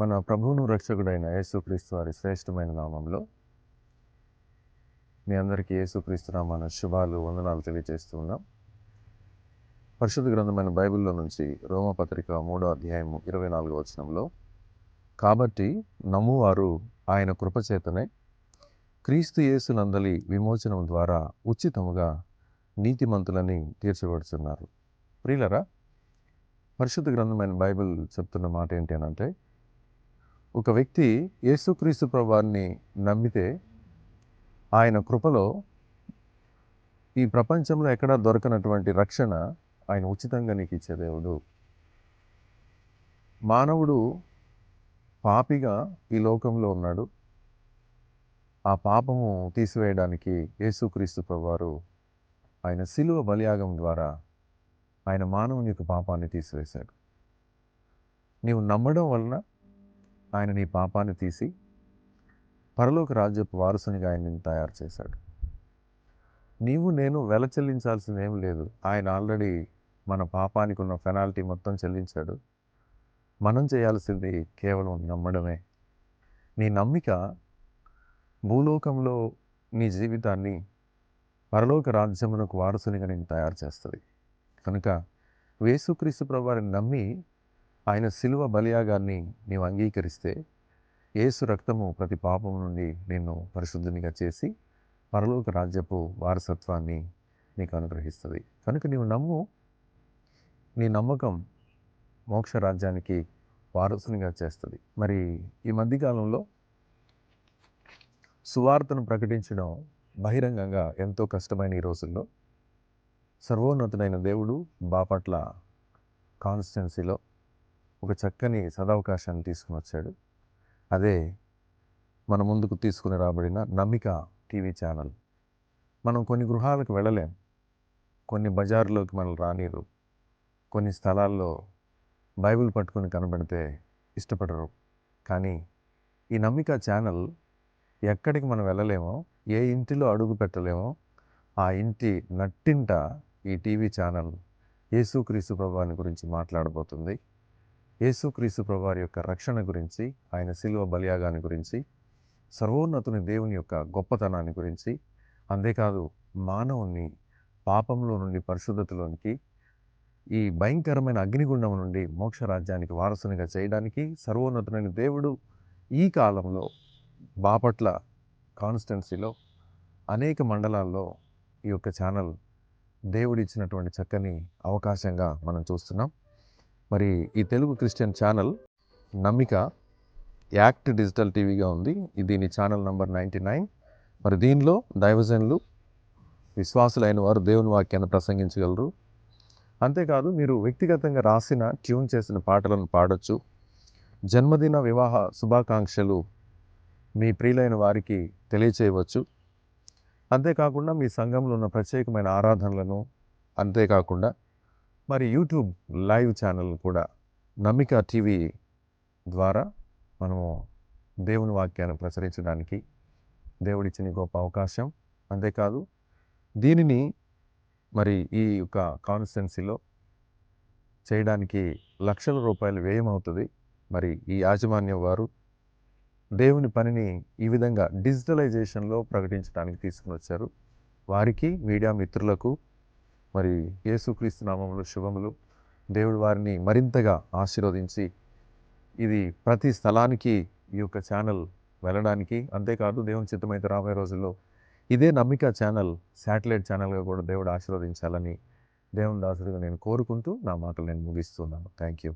మన ప్రభువును రక్షకుడైన యేసుక్రీస్తు వారి శ్రేష్టమైన నామంలో మీ అందరికీ యేసుక్రీస్తు నామాన శుభాలు వందనాలు తెలియజేస్తూ ఉన్నాం. పరిశుద్ధ గ్రంథమైన బైబిల్లో నుంచి రోమపత్రిక 3వ అధ్యాయము 24వ వచనంలో, కాబట్టి నమ్మువారు ఆయన కృపచేతనే క్రీస్తు యేసునందలి విమోచనం ద్వారా ఉచితముగా నీతిమంతులని తీర్చబడుతున్నారు. ప్రియులరా, పరిశుద్ధ గ్రంథమైన బైబిల్ చెప్తున్న మాట ఏంటి అనంటే, ఒక వ్యక్తి యేసుక్రీస్తు ప్రభువారిని నమ్మితే ఆయన కృపలో ఈ ప్రపంచంలో ఎక్కడా దొరకనటువంటి రక్షణ ఆయన ఉచితంగా నీకు ఇచ్చే దేవుడు. మానవుడు పాపిగా ఈ లోకంలో ఉన్నాడు. ఆ పాపము తీసివేయడానికి యేసుక్రీస్తు ప్రభువారు ఆయన శిలువ బలియాగం ద్వారా ఆయన మానవుని యొక్క పాపాన్ని తీసివేశాడు. నీవు నమ్మడం వలన ఆయన నీ పాపాన్ని తీసి పరలోక రాజ్యపు వారసునిగా ఆయన నిన్ను తయారు చేశాడు. నీవు నేను వెల చెల్లించాల్సింది ఏం లేదు. ఆయన ఆల్రెడీ మన పాపానికి ఉన్న పెనాల్టీ మొత్తం చెల్లించాడు. మనం చేయాల్సింది కేవలం నమ్మడమే. నీ నమ్మిక భూలోకంలో నీ జీవితాన్ని పరలోక రాజ్యమునకు వారసునిగా నేను తయారు చేస్తుంది. కనుక యేసుక్రీస్తు ప్రభువారిని నమ్మి ఆయన శిలువ బలియాగాన్ని నీవు అంగీకరిస్తే యేసు రక్తము ప్రతి పాపం నుండి నిన్ను పరిశుద్ధునిగా చేసి పరలోక రాజ్యపు వారసత్వాన్ని నీకు అనుగ్రహిస్తుంది. కనుక నీవు నమ్ము. నీ నమ్మకం మోక్ష రాజ్యానికి వారసునిగా చేస్తుంది. మరి ఈ మధ్యకాలంలో సువార్తను ప్రకటించడం బహిరంగంగా ఎంతో కష్టమైన ఈ రోజుల్లో సర్వోన్నతుడైన దేవుడు బాపట్ల కాన్స్టిట్యున్సీలో ఒక చక్కని సదవకాశాన్ని తీసుకుని వచ్చాడు. అదే మన ముందుకు తీసుకుని రాబడిన నమ్మిక టీవీ ఛానల్. మనం కొన్ని గృహాలకు వెళ్ళలేం, కొన్ని బజార్లోకి మనం రానిరు, కొన్ని స్థలాల్లో బైబిల్ పట్టుకుని కనబడితే ఇష్టపడరు. కానీ ఈ నమ్మిక ఛానల్ ఎక్కడికి మనం వెళ్ళలేమో, ఏ ఇంటిలో అడుగు పెట్టలేమో ఆ ఇంటి నట్టింట ఈ టీవీ ఛానల్ యేసుక్రీస్తు ప్రభువాని గురించి మాట్లాడబోతుంది. యేసుక్రీస్తు ప్రభువారి యొక్క రక్షణ గురించి, ఆయన శిలువ బలియాగాని గురించి, సర్వోన్నతుని దేవుని యొక్క గొప్పతనాన్ని గురించి, అంతేకాదు మానవుని పాపంలో నుండి పరిశుద్ధతలోనికి, ఈ భయంకరమైన అగ్నిగుండం నుండి మోక్ష రాజ్యానికి వారసునిగా చేయడానికి సర్వోన్నతుడైన దేవుడు ఈ కాలంలో బాపట్ల కాన్స్టిట్యున్సీలో అనేక మండలాల్లో ఈ యొక్క ఛానల్ దేవుడిచ్చినటువంటి చక్కని అవకాశంగా మనం చూస్తున్నాం. మరి ఈ తెలుగు క్రిస్టియన్ ఛానల్ నమ్మిక యాక్ట్ డిజిటల్ టీవీగా ఉంది. దీని ఛానల్ నంబర్ 99. మరి దీనిలో దైవజనులు, విశ్వాసులైన వారు దేవుని వాక్యాన్ని ప్రసంగించగలరు. అంతేకాదు మీరు వ్యక్తిగతంగా రాసిన, ట్యూన్ చేసిన పాటలను పాడొచ్చు. జన్మదిన, వివాహ శుభాకాంక్షలు మీ ప్రియులైన వారికి తెలియచేయవచ్చు. అంతేకాకుండా మీ సంఘంలో ఉన్న ప్రత్యేకమైన ఆరాధనలను, అంతేకాకుండా మరి యూట్యూబ్ లైవ్ ఛానల్ కూడా నమ్మిక టీవీ ద్వారా మనము దేవుని వాక్యాన్ని ప్రచురించడానికి దేవుడిచ్చిన గొప్ప అవకాశం. అంతేకాదు దీనిని మరి ఈ యొక్క కాన్స్టిట్యున్సీలో చేయడానికి లక్షల రూపాయలు వ్యయం అవుతుంది. మరి ఈ యాజమాన్యం వారు దేవుని పనిని ఈ విధంగా డిజిటలైజేషన్లో ప్రకటించడానికి తీసుకుని వచ్చారు. వారికి, మీడియా మిత్రులకు మరి యేసుక్రీస్తు నామములో శుభములు. దేవుడు వారిని మరింతగా ఆశీర్వదించి ఇది ప్రతి స్థలానికి ఈ యొక్క ఛానల్ వెళ్ళడానికి, అంతేకాదు దేవుని చిత్తమైతే రాబోయే రోజుల్లో ఇదే నమ్మిక ఛానల్ శాటిలైట్ ఛానల్గా కూడా దేవుడు ఆశీర్వదించాలని దేవుని దాసుడిగా నేను కోరుకుంటూ నా మాటలు నేను ముగిస్తున్నాను. Thank you.